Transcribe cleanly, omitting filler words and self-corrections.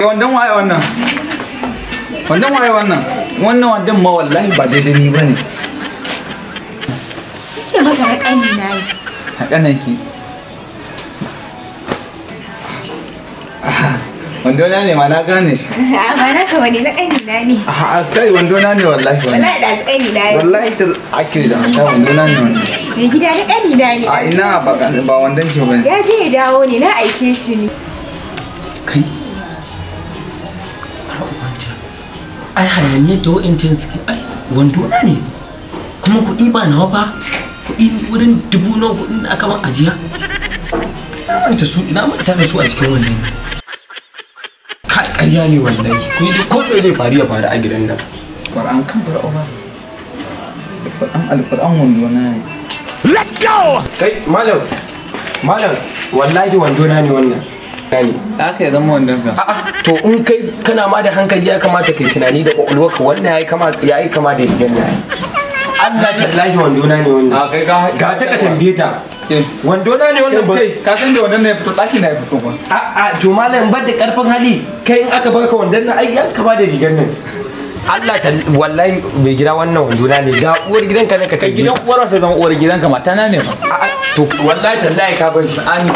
wandon waye wannan? Wandon waye wannan? Wannan wandon ma wallahi ba daidai ni bane. Ce maka na ƙani na yi. Haka nake. Wandona ne ma na gane shi. Ba na ka bane na ƙani na ne. Kai wandona ne wallahi. Wallahi da ƙani na yi. Wallahi ta ake da wandona ne wannan. Mai gida na ƙani na ne. A ina ba wandon shi bane. Ya je ya dawo ne na aike shi ne. Kai. Ai hayaniyar da wa'incan suke ai wandona ne. Kuma kuɗi ba nawa ba. Kuɗi wurin 1000 nawa kuɗin da aka ban ajiya. Ina manta da su a cikin wannan. Kai ƙarya ne wallahi. Kuɗi ko da zai faru ya faru a gidan nan. Qur'an kan Qur'an. Al-Qur'an wandona ne. Let's go! Kai malam wallahi wandona ne wannan. Aka yi zama wandon ka. To in kai kana ma da hankali ya kamata kai tunani da kwakwalwarka wannan yayi kama da rigar na Allah tallahi wandona ne wannan. A kai ga ta ka tambaye ta. Wandona ne wannan ba. Ka san da wandon ne ya fito ɗaki na ya fito ba. To malam bar da karfin hali kai in aka baka wandon nan ai ya kama da rigar nan. Allah ta wallahi bai gida wannan wandona ne ga uwar gidanka ne ka kai Gidan uwar sai zama uwar gidanka mata na ne ba. To wallahi tallahi ka bar shi ani